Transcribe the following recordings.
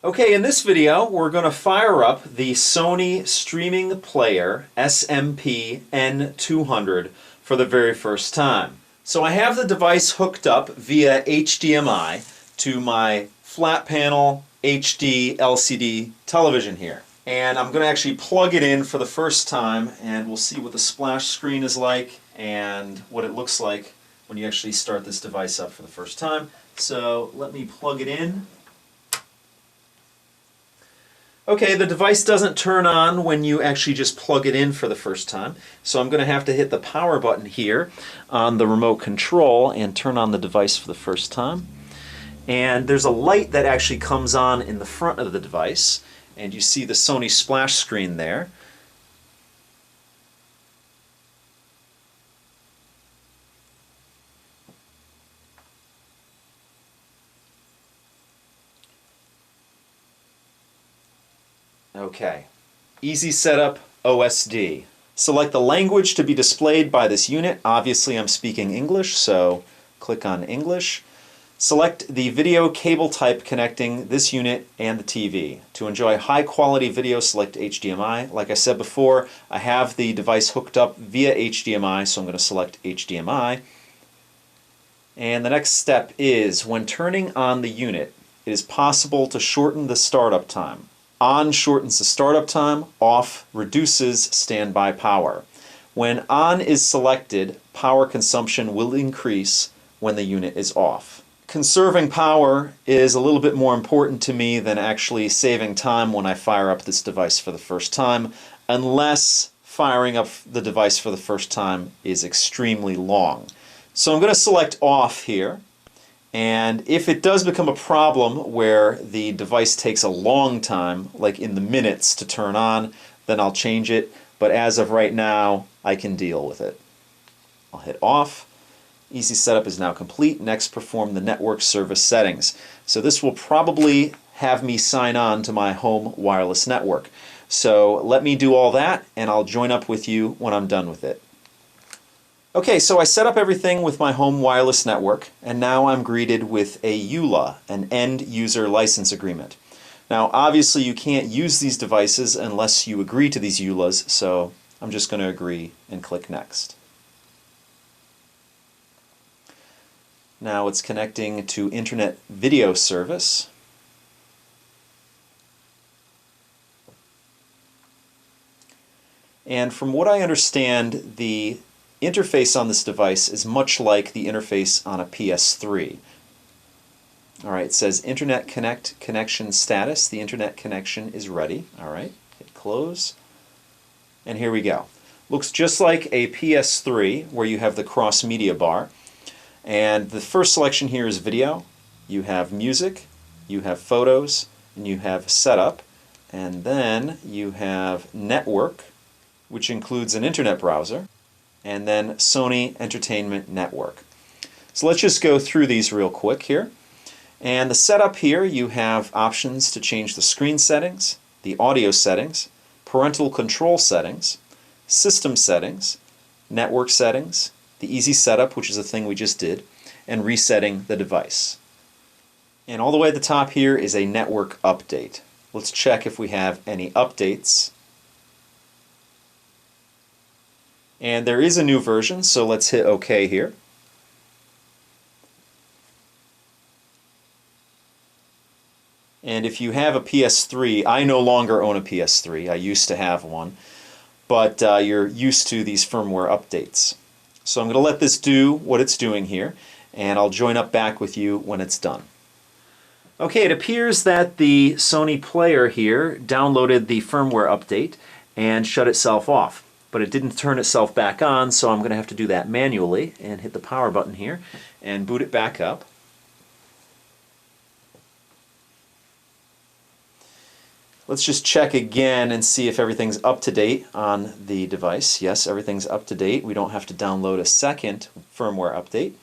Okay, in this video, we're going to fire up the Sony Streaming Player SMP N200 for the very first time. So I have the device hooked up via HDMI to my flat panel HD LCD television here. And I'm going to actually plug it in for the first time, and we'll see what the splash screen is like and what it looks like when you actually start this device up for the first time. So let me plug it in. Okay, the device doesn't turn on when you actually just plug it in for the first time. So I'm going to have to hit the power button here on the remote control and turn on the device for the first time. And there's a light that actually comes on in the front of the device, and you see the Sony splash screen there. Okay, easy setup, OSD. Select the language to be displayed by this unit. Obviously I'm speaking English, so click on English. Select the video cable type connecting this unit and the TV. To enjoy high quality video, select HDMI. Like I said before, I have the device hooked up via HDMI, so I'm going to select HDMI. And the next step is, when turning on the unit, it is possible to shorten the startup time. On shortens the startup time, off reduces standby power. When on is selected, power consumption will increase when the unit is off. Conserving power is a little bit more important to me than actually saving time when I fire up this device for the first time, unless firing up the device for the first time is extremely long. So I'm going to select off here. And if it does become a problem where the device takes a long time, like in the minutes to turn on, then I'll change it. But as of right now, I can deal with it. I'll hit off. Easy setup is now complete. Next, perform the network service settings. So this will probably have me sign on to my home wireless network. So let me do all that, and I'll join up with you when I'm done with it. Okay, so I set up everything with my home wireless network, and now I'm greeted with a EULA, an End User License Agreement. Now, obviously you can't use these devices unless you agree to these EULAs, so I'm just going to agree and click Next. Now it's connecting to Internet Video Service. And from what I understand, the interface on this device is much like the interface on a PS3. Alright, it says Internet Connection Status. The Internet connection is ready. Alright, hit close. And here we go. Looks just like a PS3 where you have the cross media bar. And the first selection here is video. You have music, you have photos, and you have setup. And then you have network, which includes an internet browser, and then Sony Entertainment Network. So let's just go through these real quick here. And the setup here, you have options to change the screen settings, the audio settings, parental control settings, system settings, network settings, the easy setup, which is the thing we just did, and resetting the device. And all the way at the top here is a network update. Let's check if we have any updates. And there is a new version, so let's hit OK here. And if you have a PS3, I no longer own a PS3. I used to have one, but you're used to these firmware updates. So I'm going to let this do what it's doing here, and I'll join up back with you when it's done. Okay, it appears that the Sony player here downloaded the firmware update and shut itself off. But it didn't turn itself back on, so I'm going to have to do that manually and hit the power button here and boot it back up. Let's just check again and see if everything's up to date on the device. Yes, everything's up to date. We don't have to download a second firmware update.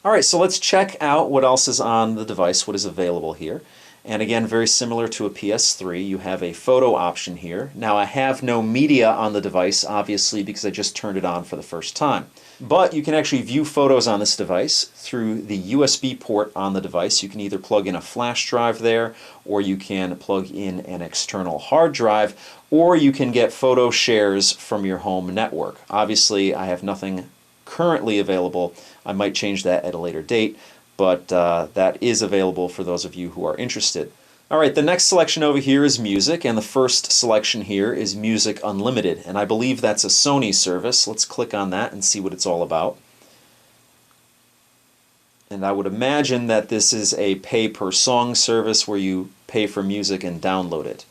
Alright, so let's check out what else is on the device, what is available here. And again, very similar to a PS3, you have a photo option here. Now I have no media on the device, obviously, because I just turned it on for the first time. But you can actually view photos on this device through the USB port on the device. You can either plug in a flash drive there, or you can plug in an external hard drive, or you can get photo shares from your home network. Obviously, I have nothing currently available. I might change that at a later date, but that is available for those of you who are interested. Alright, the next selection over here is music, and the first selection here is Music Unlimited, and I believe that's a Sony service. Let's click on that and see what it's all about. And I would imagine that this is a pay-per-song service where you pay for music and download it.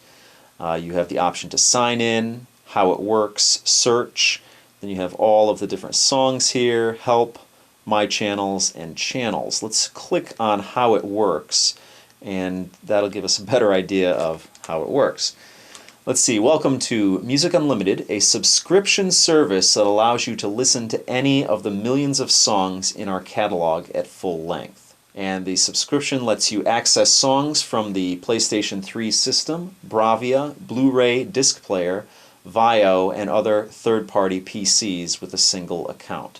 You have the option to sign in, how it works, search, then you have all of the different songs here, help, my channels, and channels. Let's click on how it works, and that'll give us a better idea of how it works. Let's see, welcome to Music Unlimited, a subscription service that allows you to listen to any of the millions of songs in our catalog at full length. And the subscription lets you access songs from the PlayStation 3 system, Bravia, Blu-ray disc player, Vio, and other third-party PCs with a single account.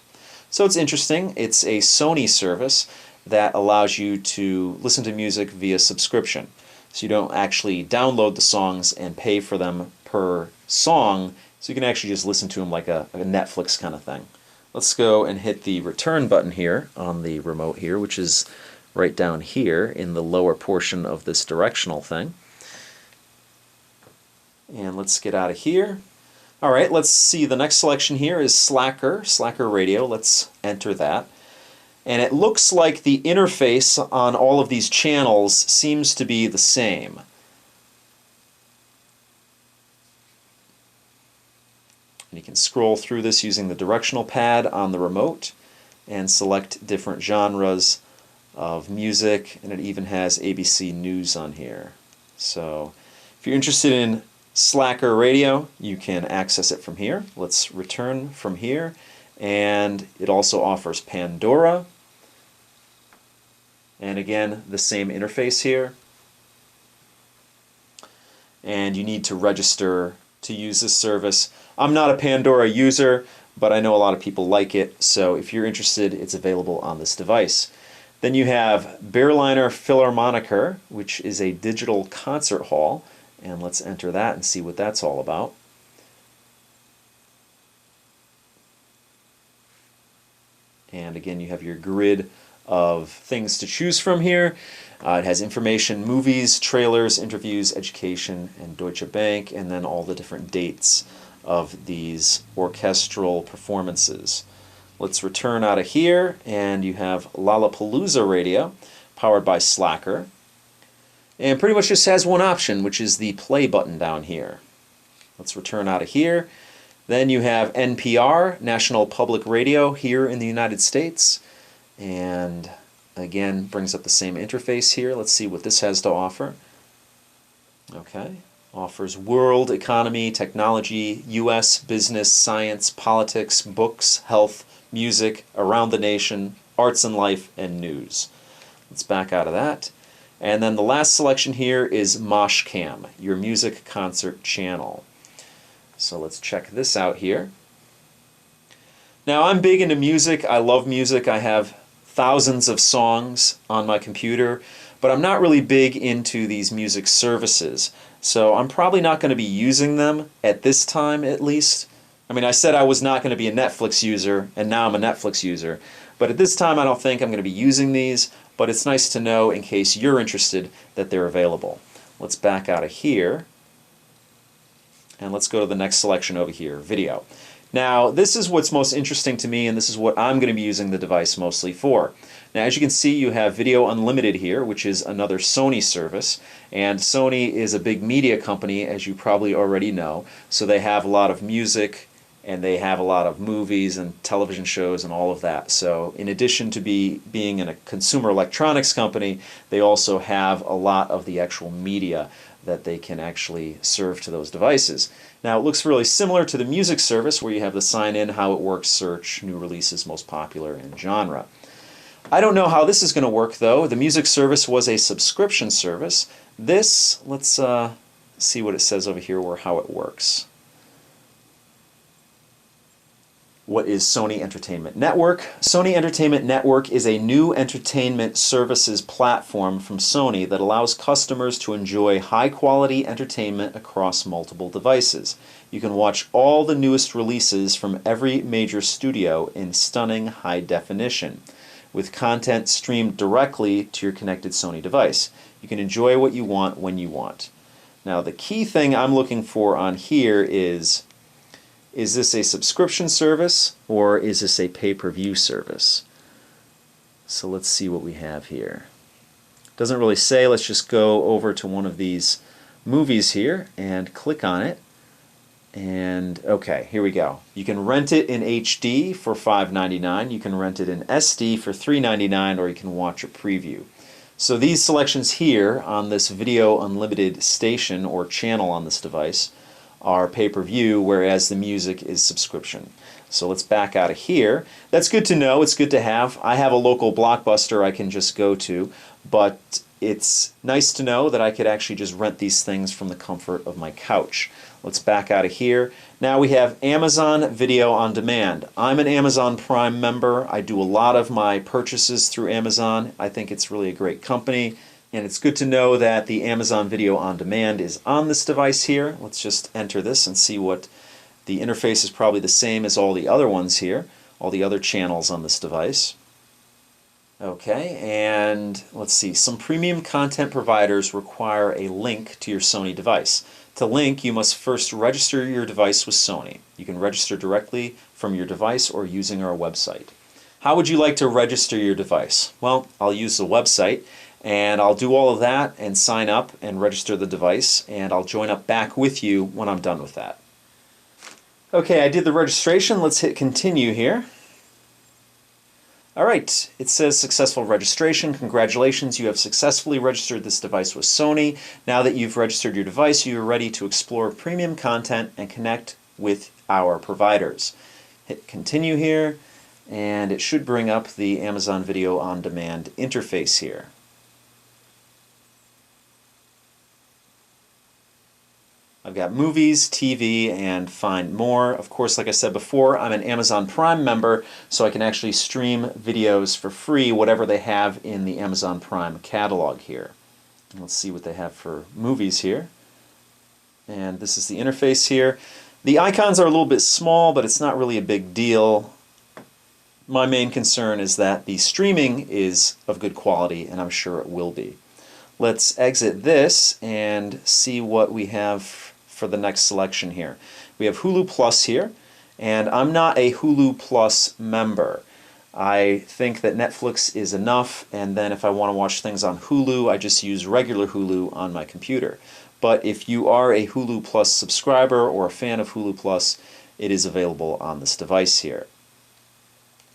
So it's interesting. It's a Sony service that allows you to listen to music via subscription. So you don't actually download the songs and pay for them per song, so you can actually just listen to them like a Netflix kind of thing. Let's go and hit the return button here on the remote here, which is right down here in the lower portion of this directional thing. And let's get out of here. Alright, let's see, the next selection here is Slacker Radio. Let's enter that. And it looks like the interface on all of these channels seems to be the same. And you can scroll through this using the directional pad on the remote and select different genres of music, and it even has ABC News on here. So if you're interested in Slacker Radio, you can access it from here. Let's return from here, and it also offers Pandora, and again the same interface here, and you need to register to use this service. I'm not a Pandora user, but I know a lot of people like it, so if you're interested, it's available on this device. Then you have Berliner Philharmoniker, which is a digital concert hall, and let's enter that and see what that's all about. And again, you have your grid of things to choose from here. It has information, movies, trailers, interviews, education, and Deutsche Bank, and then all the different dates of these orchestral performances. Let's return out of here, and you have Lollapalooza Radio, powered by Slacker. And pretty much just has one option, which is the play button down here. Let's return out of here. Then you have NPR, National Public Radio, here in the United States. And again, brings up the same interface here. Let's see what this has to offer. Okay. Offers world, economy, technology, U.S., business, science, politics, books, health, music, around the nation, arts and life, and news. Let's back out of that. And then the last selection here is Moshcam, your music concert channel. So let's check this out here. Now I'm big into music. I love music. I have thousands of songs on my computer, but I'm not really big into these music services. So I'm probably not going to be using them at this time, at least. I mean, I said I was not going to be a Netflix user, and now I'm a Netflix user. But at this time, I don't think I'm going to be using these, but it's nice to know, in case you're interested, that they're available. Let's back out of here, and let's go to the next selection over here, video. Now, this is what's most interesting to me, and this is what I'm going to be using the device mostly for. Now, as you can see, you have Video Unlimited here, which is another Sony service, and Sony is a big media company, as you probably already know, so they have a lot of music, and they have a lot of movies and television shows and all of that. So in addition to being in a consumer electronics company, they also have a lot of the actual media that they can actually serve to those devices. Now it looks really similar to the music service where you have the sign in, how it works, search, new releases, most popular, and genre. I don't know how this is going to work though. The music service was a subscription service. This, let's see what it says over here or how it works. What is Sony Entertainment Network? Sony Entertainment Network is a new entertainment services platform from Sony that allows customers to enjoy high-quality entertainment across multiple devices. You can watch all the newest releases from every major studio in stunning high definition, with content streamed directly to your connected Sony device. You can enjoy what you want when you want. Now, the key thing I'm looking for on here is this a subscription service or is this a pay-per-view service? So let's see what we have here. Doesn't really say. Let's just go over to one of these movies here and click on it. And okay, here we go. You can rent it in HD for $5.99. You can rent it in SD for $3.99, or you can watch a preview. So these selections here on this Video Unlimited station or channel on this device are pay-per-view, whereas the music is subscription. So let's back out of here. That's good to know. It's good to have. I have a local Blockbuster I can just go to, but it's nice to know that I could actually just rent these things from the comfort of my couch. Let's back out of here. Now we have Amazon Video on Demand. I'm an Amazon Prime member. I do a lot of my purchases through Amazon. I think it's really a great company. And it's good to know that the Amazon Video on Demand is on this device here. Let's just enter this and see what the interface is. Probably the same as all the other ones here, all the other channels on this device. Okay, and let's see. Some premium content providers require a link to your Sony device. To link, you must first register your device with Sony. You can register directly from your device or using our website. How would you like to register your device? Well, I'll use the website. And I'll do all of that and sign up and register the device, and I'll join up back with you when I'm done with that. Okay, I did the registration. Let's hit continue here. Alright, it says successful registration. Congratulations, you have successfully registered this device with Sony. Now that you've registered your device, you are ready to explore premium content and connect with our providers. Hit continue here, and it should bring up the Amazon Video on Demand interface here. I've got movies, TV, and find more. Of course, like I said before, I'm an Amazon Prime member, so I can actually stream videos for free, whatever they have in the Amazon Prime catalog here. Let's see what they have for movies here. And this is the interface here. The icons are a little bit small, but it's not really a big deal. My main concern is that the streaming is of good quality, and I'm sure it will be. Let's exit this and see what we have for the next selection here. We have Hulu Plus here, and I'm not a Hulu Plus member. I think that Netflix is enough, and then if I want to watch things on Hulu, I just use regular Hulu on my computer. But if you are a Hulu Plus subscriber or a fan of Hulu Plus, it is available on this device here.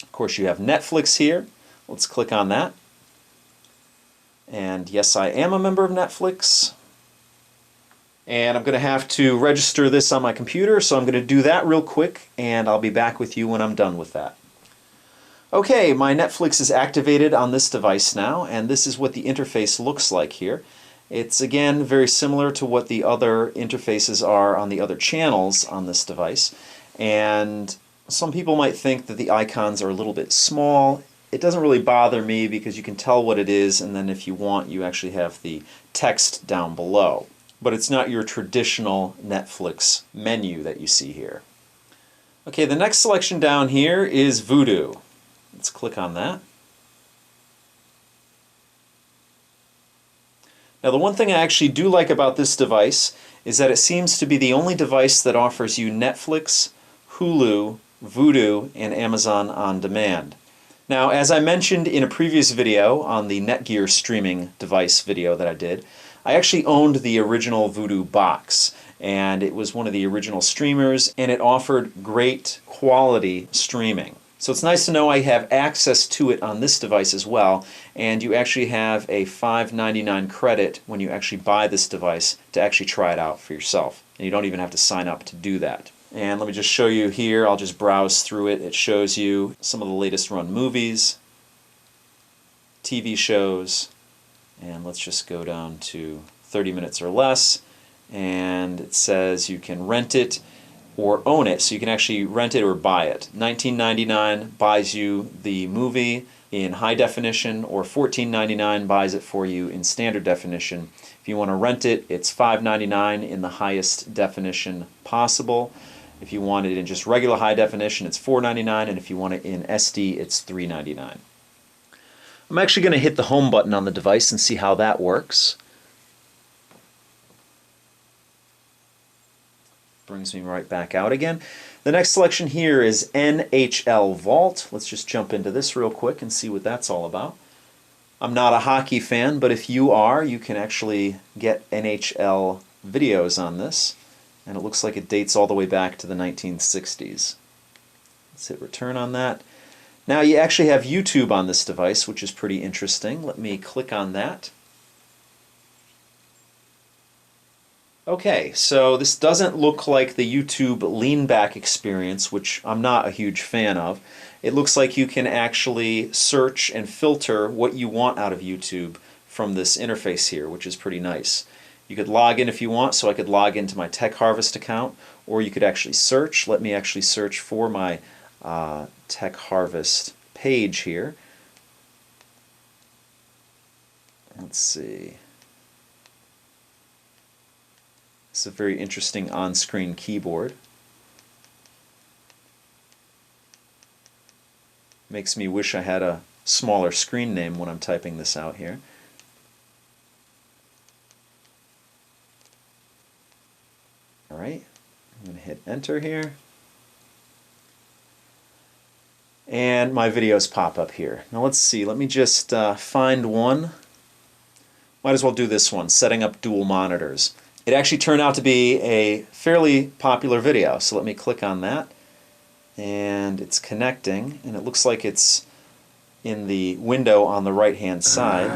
Of course, you have Netflix here. Let's click on that. And yes, I am a member of Netflix. And I'm going to have to register this on my computer, so I'm going to do that real quick, and I'll be back with you when I'm done with that. Okay, my Netflix is activated on this device now, and this is what the interface looks like here. It's, again, very similar to what the other interfaces are on the other channels on this device. And some people might think that the icons are a little bit small. It doesn't really bother me because you can tell what it is, and then if you want, you actually have the text down below. But it's not your traditional Netflix menu that you see here. Okay, the next selection down here is Vudu. Let's click on that. Now, the one thing I actually do like about this device is that it seems to be the only device that offers you Netflix, Hulu, Vudu, and Amazon On Demand. Now, as I mentioned in a previous video on the Netgear streaming device video that I did, I actually owned the original Vudu box, and it was one of the original streamers, and it offered great quality streaming. So it's nice to know I have access to it on this device as well, and you actually have a $5.99 credit when you actually buy this device to actually try it out for yourself. And you don't even have to sign up to do that. And let me just show you here, I'll just browse through it. It shows you some of the latest run movies. TV shows, and let's just go down to 30 minutes or less, and it says you can rent it or own it, so you can actually rent it or buy it. $19.99 buys you the movie in high definition, or $14.99 buys it for you in standard definition. If you want to rent it, it's $5.99 in the highest definition possible. If you want it in just regular high definition, it's $4.99, and if you want it in SD, it's $3.99. I'm actually going to hit the home button on the device and see how that works. Brings me right back out again. The next selection here is NHL Vault. Let's just jump into this real quick and see what that's all about. I'm not a hockey fan, but if you are, you can actually get NHL videos on this. And it looks like it dates all the way back to the 1960s. Let's hit return on that. Now you actually have YouTube on this device, which is pretty interesting. Let me click on that. Okay, so this doesn't look like the YouTube lean back experience, which I'm not a huge fan of. It looks like you can actually search and filter what you want out of YouTube from this interface here, which is pretty nice. You could log in if you want, so I could log into my Tech Harvest account, or you could actually search. Let me actually search for my Tech Harvest page here. Let's see. It's a very interesting on-screen keyboard. Makes me wish I had a smaller screen name when I'm typing this out here. Alright, I'm going to hit enter here. And my videos pop up here. Now let's see, let me just find one. Might as well do this one, setting up dual monitors. It actually turned out to be a fairly popular video, so let me click on that. And it's connecting, and it looks like it's in the window on the right-hand side.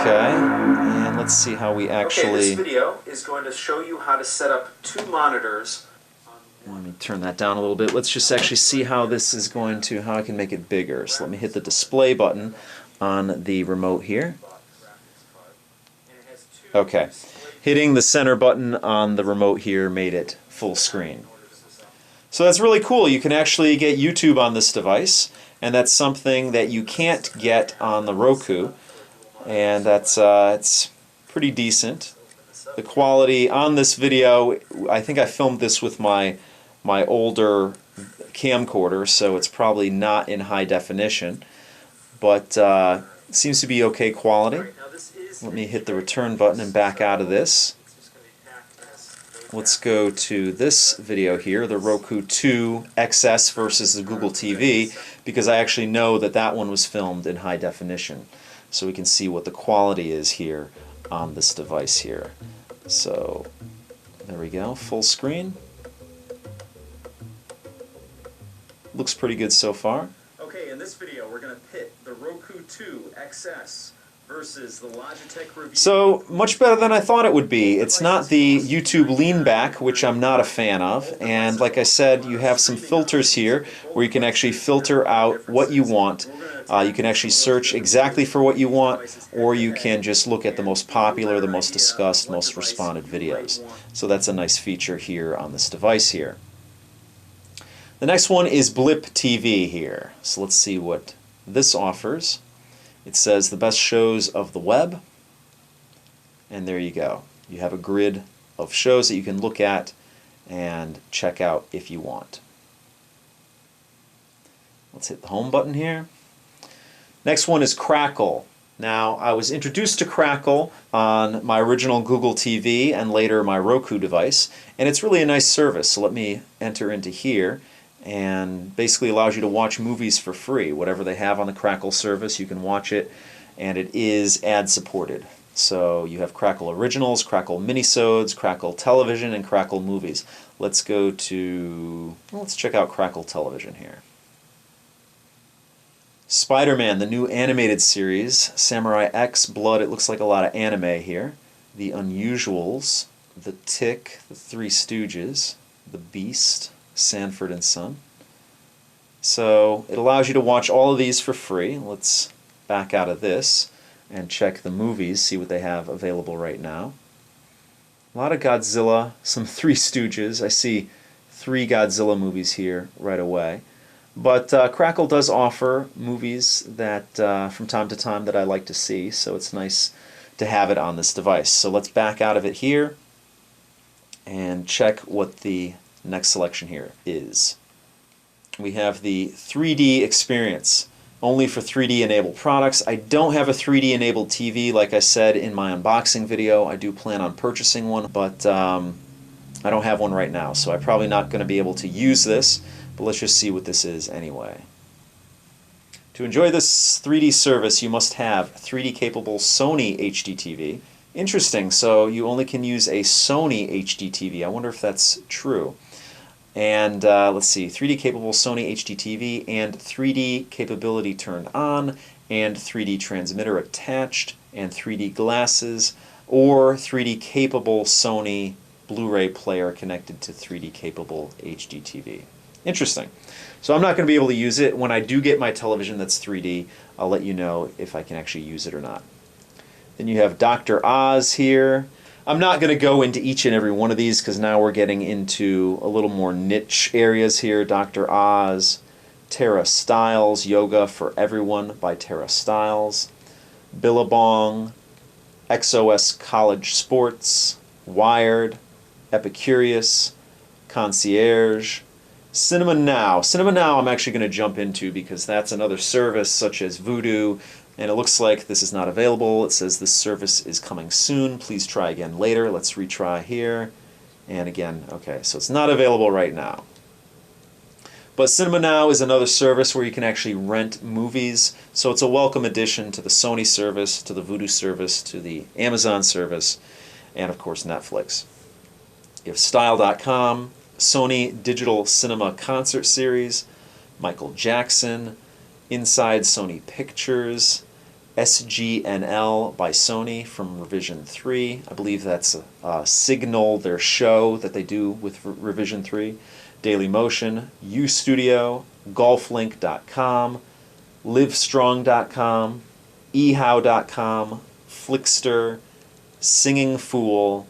Okay, and let's see how we actually... Okay, this video is going to show you how to set up two monitors. Let me turn that down a little bit. Let's just actually see how this is going to, how I can make it bigger. So let me hit the display button on the remote here. Okay, hitting the center button on the remote here made it full screen. So that's really cool. You can actually get YouTube on this device, and that's something that you can't get on the Roku, and that's it's pretty decent. The quality on this video, I think I filmed this with my older camcorder, so it's probably not in high definition, but it seems to be okay quality. Let me hit the return button and back out of this. Let's go to this video here, the Roku 2 XS versus the Google TV, because I actually know that that one was filmed in high definition. So we can see what the quality is here on this device here. So there we go, full screen. Looks pretty good so far. Okay, in this video we're going to pit the Roku 2 XS versus the Logitech Review. So, much better than I thought it would be. It's not the YouTube lean back, which I'm not a fan of, and like I said, you have some filters here where you can actually filter out what you want. You can actually search exactly for what you want, or you can just look at the most popular, the most discussed, most responded videos. So that's a nice feature here on this device here. The next one is Blip TV here. So let's see what this offers. It says the best shows of the web, and there you go. You have a grid of shows that you can look at and check out if you want. Let's hit the home button here. Next one is Crackle. Now, I was introduced to Crackle on my original Google TV and later my Roku device, and it's really a nice service. So let me enter into here, and basically allows you to watch movies for free. Whatever they have on the Crackle service, you can watch it, and it is ad supported. So you have Crackle Originals, Crackle Minisodes, Crackle Television, and Crackle Movies. Let's go to, let's check out Crackle Television here. Spider-Man, the new animated series, Samurai X, Blood, it looks like a lot of anime here. The Unusuals, The Tick, The Three Stooges, The Beast, Sanford and Son. So it allows you to watch all of these for free. Let's back out of this and check the movies, see what they have available right now. A lot of Godzilla, some Three Stooges. I see 3 Godzilla movies here right away. But Crackle does offer movies that from time to time that I like to see, so it's nice to have it on this device. So let's back out of it here and check what the next selection here is. We have the 3D experience, only for 3D enabled products. I don't have a 3D enabled TV like I said in my unboxing video. I do plan on purchasing one, but I don't have one right now, so I'm probably not going to be able to use this, but let's just see what this is anyway. To enjoy this 3D service, you must have 3D capable Sony HD TV. Interesting, so you only can use a Sony HD TV. I wonder if that's true. And let's see, 3D capable Sony HD TV and 3D capability turned on, and 3D transmitter attached, and 3D glasses, or 3D capable Sony Blu-ray player connected to 3D capable HD TV. Interesting. So I'm not going to be able to use it. When I do get my television that's 3D, I'll let you know if I can actually use it or not. Then you have Dr. Oz here. I'm not going to go into each and every one of these because now we're getting into a little more niche areas here. Dr. Oz, Tara Stiles, Yoga for Everyone by Tara Stiles, Billabong, XOS College Sports, Wired, Epicurious, Concierge, Cinema Now. Cinema Now I'm actually going to jump into because that's another service such as Vudu, and it looks like this is not available. It says this service is coming soon. Please try again later. Let's retry here. And again, okay, so it's not available right now. But Cinema Now is another service where you can actually rent movies, so it's a welcome addition to the Sony service, to the Vudu service, to the Amazon service, and of course Netflix. You have Style.com, Sony Digital Cinema Concert Series, Michael Jackson, Inside Sony Pictures, SGNL by Sony from Revision 3. I believe that's Signal, their show that they do with Revision 3. Dailymotion, UStudio, Golflink.com, Livestrong.com, eHow.com, Flickster, Singing Fool,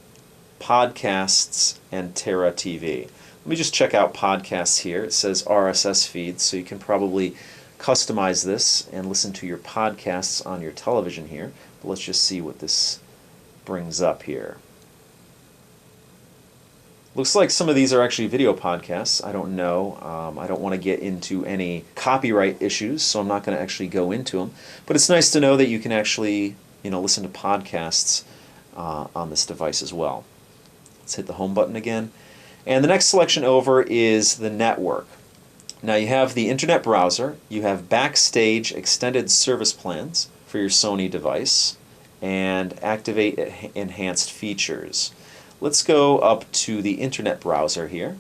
Podcasts, and Terra TV. Let me just check out podcasts here. It says RSS feeds, so you can probably customize this and listen to your podcasts on your television here. But let's just see what this brings up here. Looks like some of these are actually video podcasts. I don't know. I don't want to get into any copyright issues, so I'm not going to actually go into them. But it's nice to know that you can actually, listen to podcasts on this device as well. Let's hit the home button again. And the next selection over is the network. Now you have the internet browser, you have Backstage extended service plans for your Sony device, and activate enhanced features. Let's go up to the internet browser here.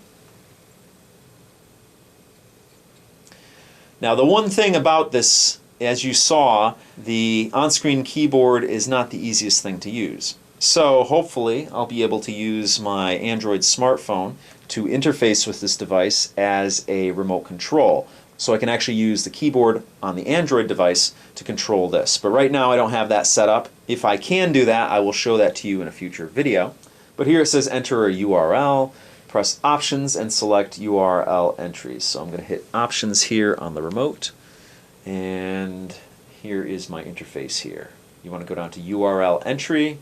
Now the one thing about this, as you saw, the on-screen keyboard is not the easiest thing to use. So hopefully I'll be able to use my Android smartphone to interface with this device as a remote control. So I can actually use the keyboard on the Android device to control this. But right now I don't have that set up. If I can do that, I will show that to you in a future video. But here it says enter a URL, press options and select URL entries. So I'm going to hit options here on the remote, and here is my interface here. You want to go down to URL entry,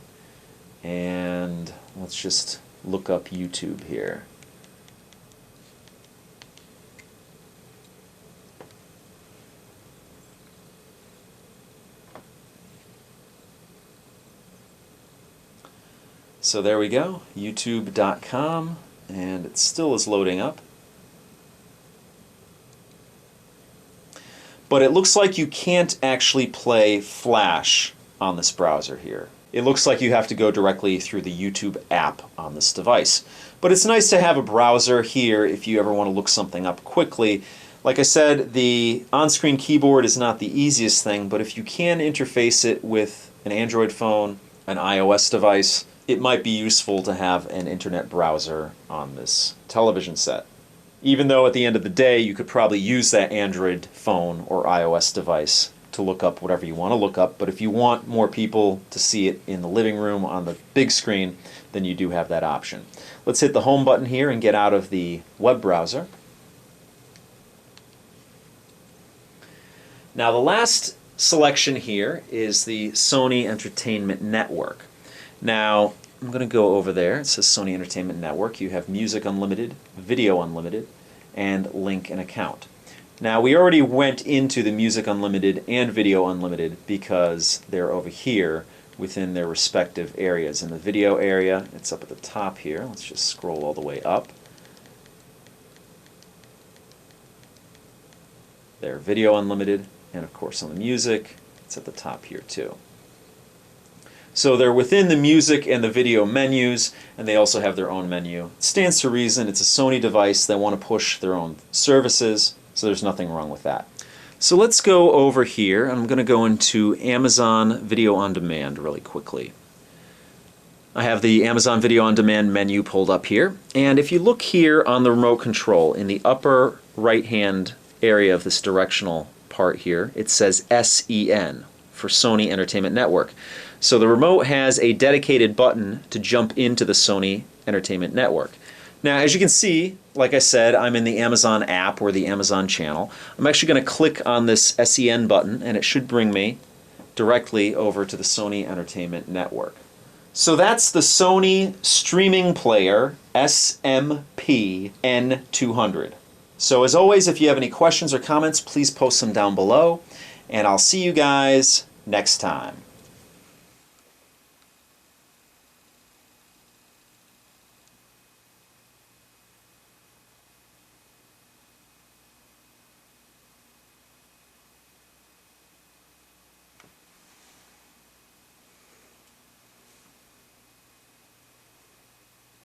and let's just look up YouTube here. So there we go, youtube.com, and it still is loading up. But it looks like you can't actually play Flash on this browser here. It looks like you have to go directly through the YouTube app on this device. But it's nice to have a browser here if you ever want to look something up quickly. Like I said, the on-screen keyboard is not the easiest thing, but if you can interface it with an Android phone, an iOS device, it might be useful to have an internet browser on this television set. even though at the end of the day you could probably use that Android phone or iOS device to look up whatever you want to look up. But if you want more people to see it in the living room on the big screen, then you do have that option. Let's hit the home button here and get out of the web browser. Now the last selection here is the Sony Entertainment Network. Now I'm going to go over there. It says Sony Entertainment Network. You have Music Unlimited, Video Unlimited, and Link an Account. Now we already went into the Music Unlimited and Video Unlimited because they're over here within their respective areas. In the video area, it's up at the top here. Let's just scroll all the way up. There, Video Unlimited, and of course on the music, it's at the top here too. So they're within the music and the video menus, and they also have their own menu. It stands to reason. It's a Sony device. They want to push their own services, so there's nothing wrong with that. So let's go over here. I'm going to go into Amazon Video On Demand really quickly. I have the Amazon Video On Demand menu pulled up here, and if you look here on the remote control in the upper right hand area of this directional part here, it says SEN for Sony Entertainment Network. So the remote has a dedicated button to jump into the Sony Entertainment Network. Now as you can see, like I said, I'm in the Amazon app or the Amazon channel. I'm actually going to click on this SEN button and it should bring me directly over to the Sony Entertainment Network. So that's the Sony Streaming Player SMP N200. So as always, if you have any questions or comments, please post them down below, and I'll see you guys next time.